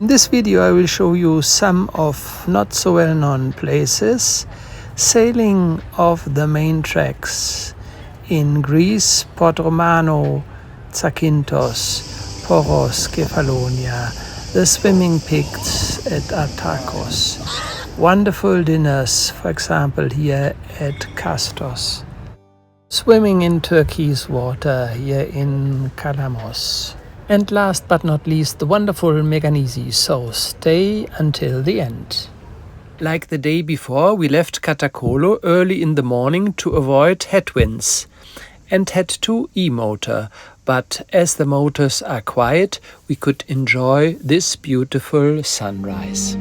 this video I will show you some of not so well-known places, sailing off the main tracks in Greece, Port Romano, Zakynthos, Poros, Kefalonia, the swimming pigs at Atokos, wonderful dinners, for example here at Kastos, swimming in turquoise water here in Kalamos. And last but not least, the wonderful Meganisi, so stay until the end. Like the day before, we left Katakolo early in the morning to avoid headwinds and had to e-motor, but as the motors are quiet, we could enjoy this beautiful sunrise.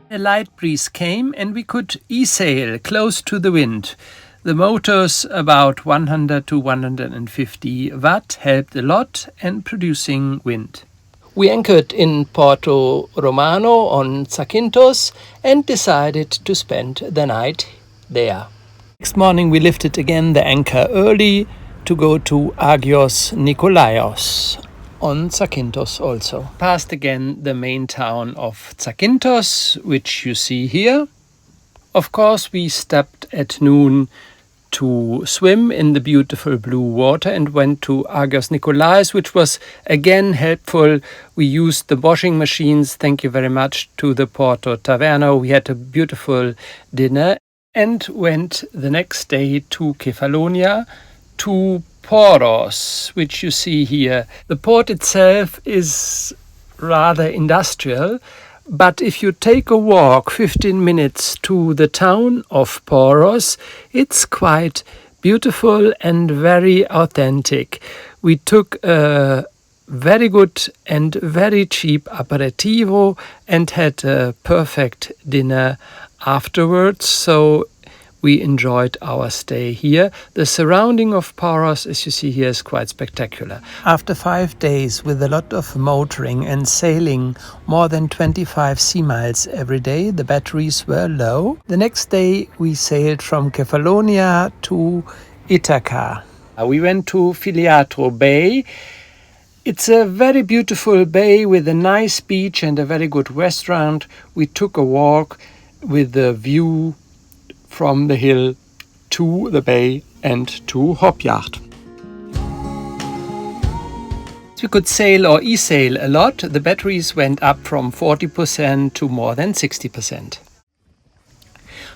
A light breeze came and we could e-sail close to the wind. The motors, about 100 to 150 watt, helped a lot and producing wind. We anchored in Porto Romano on Zakynthos and decided to spend the night there. Next morning we lifted again the anchor early to go to Agios Nikolaos on Zakynthos also. Passed again the main town of Zakynthos, which you see here. Of course, we stopped at noon to swim in the beautiful blue water and went to Agios Nikolaos, which was again helpful. We used the washing machines, thank you very much to the Porto Taverna. We had a beautiful dinner and went the next day to Kefalonia, to Poros, which you see here. The port itself is rather industrial, but if you take a walk 15 minutes to the town of Poros, it's quite beautiful and very authentic. We took a very good and very cheap aperitivo and had a perfect dinner afterwards, so we enjoyed our stay here. The surrounding of Poros, as you see here, is quite spectacular. After 5 days with a lot of motoring and sailing more than 25 sea miles every day, the batteries were low. The next day we sailed from Kefalonia to Ithaca. We went to Filiatro Bay. It's a very beautiful bay with a nice beach and a very good restaurant. We took a walk with the view from the hill to the bay and to HopYacht. We could sail or e-sail a lot. The batteries went up from 40% to more than 60%.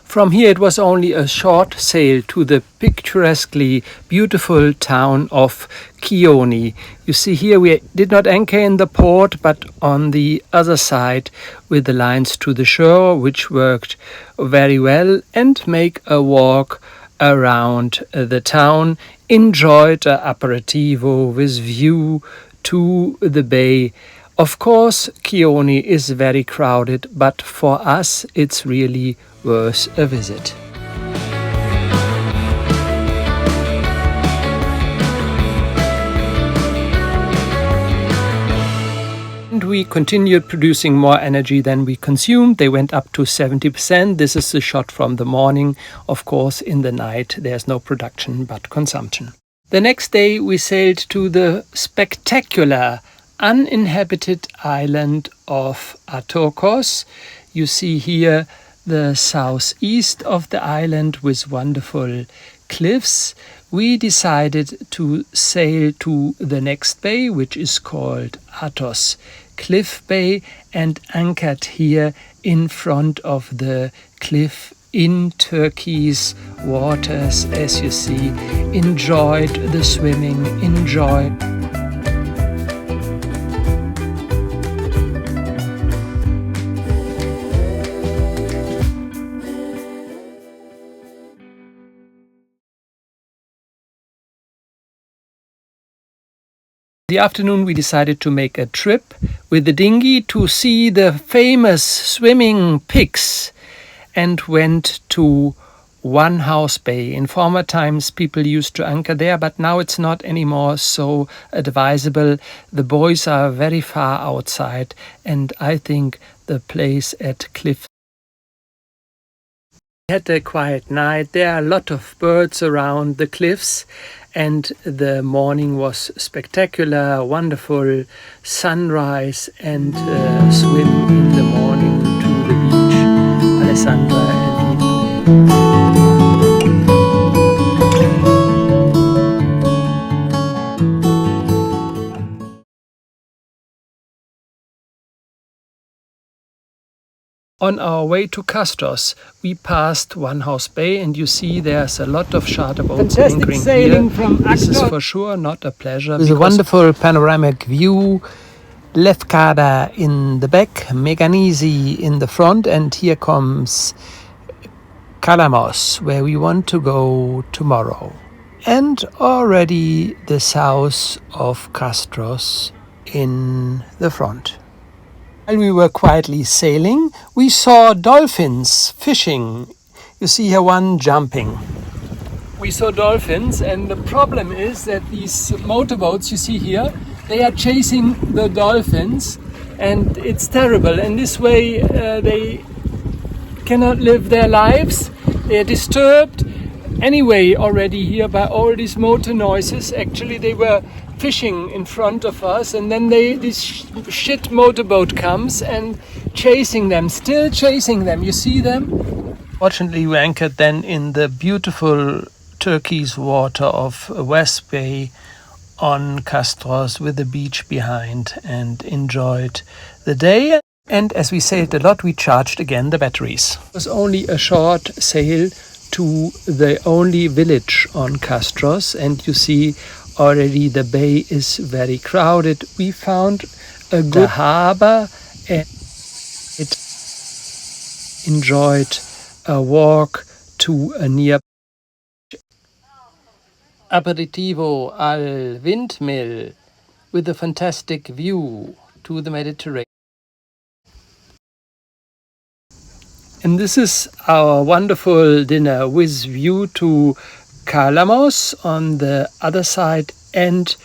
From here it was only a short sail to the picturesquely beautiful town of Kioni. You see here we did not anchor in the port but on the other side with the lines to the shore, which worked very well, and make a walk around the town. Enjoyed an aperitivo with view to the bay. Of course, Kioni is very crowded, but for us it's really worth a visit. And we continued producing more energy than we consumed. They went up to 70%. This is the shot from the morning. Of course, in the night there's no production but consumption. The next day we sailed to the spectacular uninhabited island of Atokos. You see here the southeast of the island with wonderful cliffs. We decided to sail to the next bay, which is called Athos Cliff Bay, and anchored here in front of the cliff in turquoise waters, as you see. Enjoyed the swimming, enjoyed. The afternoon we decided to make a trip with the dinghy to see the famous swimming pigs and went to One House Bay. In former times people used to anchor there, but now it's not anymore so advisable. The buoys are very far outside and I think the place at Cliff had a quiet night. There are a lot of birds around the cliffs and the morning was spectacular, wonderful sunrise and swim in the morning to the beach, Alessandra and me. On our way to Kastos, we passed One House Bay, and you see there's a lot of charter boats anchoring sailing here. from This is Atokos. for sure not a pleasure. There's a wonderful panoramic view. Lefkada in the back, Meganisi in the front, and here comes Kalamos, where we want to go tomorrow. And already the south of Castos in the front. While we were quietly sailing, we saw dolphins fishing. You see here one jumping. We saw dolphins, and the problem is that these motorboats you see here, they are chasing the dolphins, and it's terrible. And this way they cannot live their lives. They are disturbed anyway already here by all these motor noises. Actually, they were fishing in front of us, and then this shit motorboat comes and still chasing them. You see them? Fortunately, we anchored then in the beautiful turquoise water of West Bay on Castos with the beach behind, and enjoyed the day. And as we sailed a lot, we charged again the batteries. It was only a short sail to the only village on Castos, and you see already the bay is very crowded. We found a good harbor and enjoyed a walk to a near aperitivo al windmill with a fantastic view to the Mediterranean. And this is our wonderful dinner with view to Kalamos on the other side, and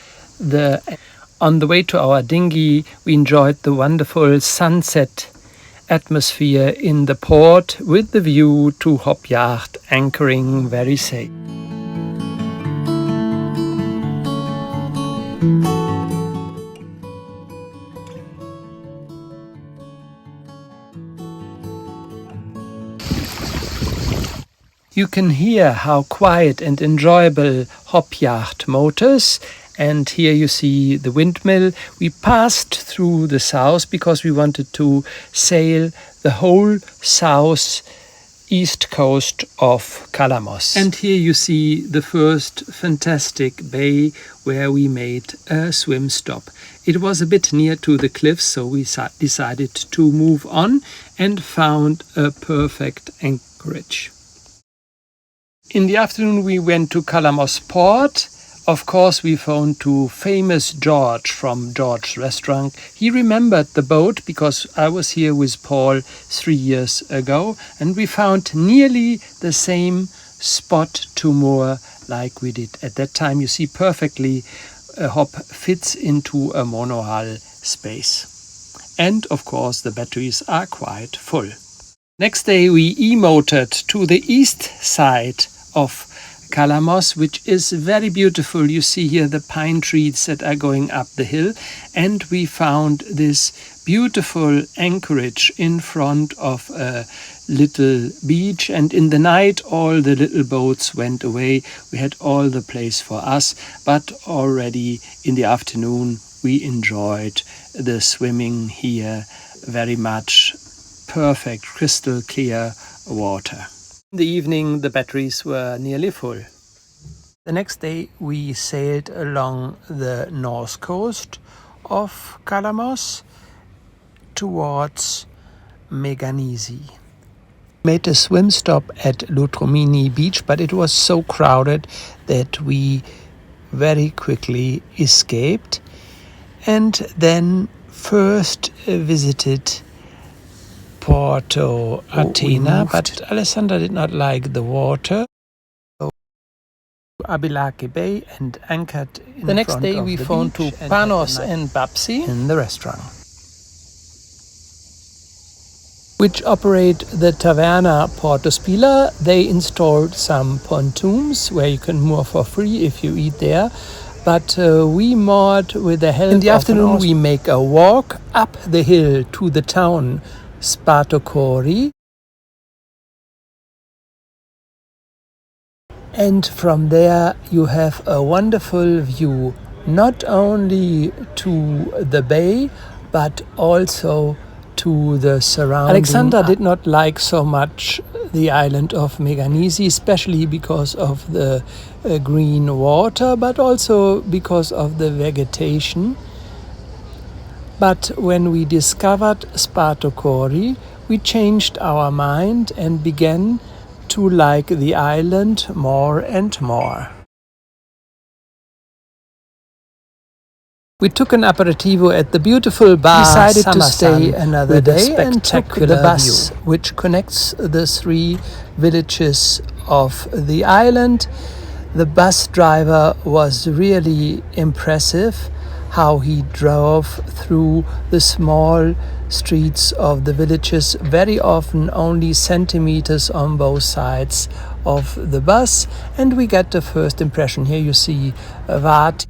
on the way to our dinghy we enjoyed the wonderful sunset atmosphere in the port with the view to HopYacht anchoring very safe. You can hear how quiet and enjoyable HopYacht motors, and here you see the windmill. We passed through the south because we wanted to sail the whole southeast coast of Kalamos. And here you see the first fantastic bay where we made a swim stop. It was a bit near to the cliffs, so we decided to move on and found a perfect anchorage. In the afternoon we went to Kalamos port. Of course we phoned to famous George from George's restaurant. He remembered the boat because I was here with Paul 3 years ago, and we found nearly the same spot to moor like we did at that time. You see perfectly a hop fits into a monohull space. And of course the batteries are quite full. Next day we e-motored to the east side of Kalamos, which is very beautiful. You see here the pine trees that are going up the hill, and we found this beautiful anchorage in front of a little beach, and in the night all the little boats went away. We had all the place for us, but already in the afternoon we enjoyed the swimming here very much. Perfect crystal clear water. In the evening the batteries were nearly full. The next day we sailed along the north coast of Kalamos towards Meganisi. Made a swim stop at Lutromini beach, but it was so crowded that we very quickly escaped, and then first visited Porto Athena, but Alessandra did not like the water. So Abilake Bay and anchored in The next front day of we the phoned beach to Panos and Babsi in the restaurant. which operate the Taverna Porto Spila. They installed some pontoons where you can moor for free if you eat there. But we moored with the help. In the afternoon we make a walk up the hill to the town Spartochori. And from there you have a wonderful view, not only to the bay, but also to the surrounding. Alexandra did not like so much the island of Meganisi, especially because of the green water, but also because of the vegetation. But when we discovered Spartochori, we changed our mind and began to like the island more and more. We took an aperitivo at the beautiful bar. Decided to stay another day and took the bus which connects the 3 villages of the island. The bus driver was really impressive, how he drove through the small streets of the villages, very often only centimeters on both sides of the bus, and we get the first impression. Here you see Vathy.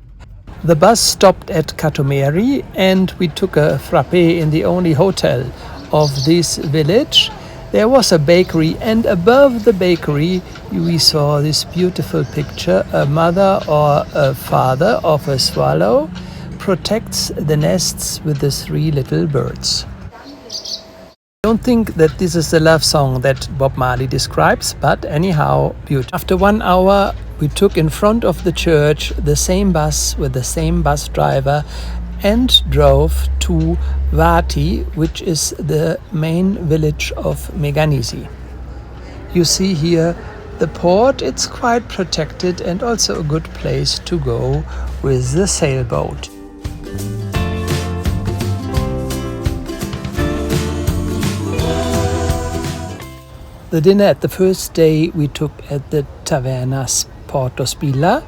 The bus stopped at Katomeri and we took a frappe in the only hotel of this village. There was a bakery, and above the bakery we saw this beautiful picture. A mother or a father of a swallow protects the nests with the 3 little birds. I don't think that this is the love song that Bob Marley describes, but anyhow, beautiful. After 1 hour, we took in front of the church the same bus with the same bus driver and drove to Vathy, which is the main village of Meganisi. You see here the port. It's quite protected and also a good place to go with the sailboat. The dinner at the first day we took at the Taverna Porto Spila,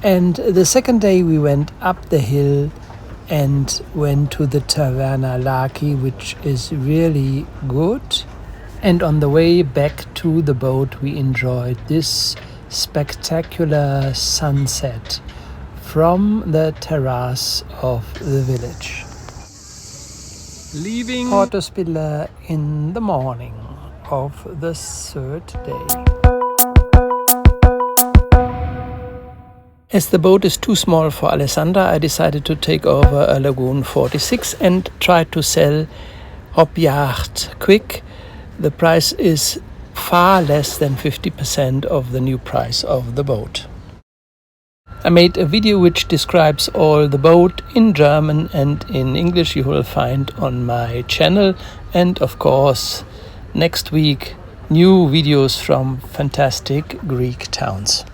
and the second day we went up the hill and went to the Taverna Laki, which is really good. And on the way back to the boat we enjoyed this spectacular sunset from the terrace of the village. Leaving Porto Spila in the morning of the 3rd day. As the boat is too small for Alessandra, I decided to take over a Lagoon 46 and try to sell HopYacht quick. The price is far less than 50% of the new price of the boat. I made a video which describes all the boat in German and in English. You will find on my channel, and of course next week new videos from fantastic Greek towns.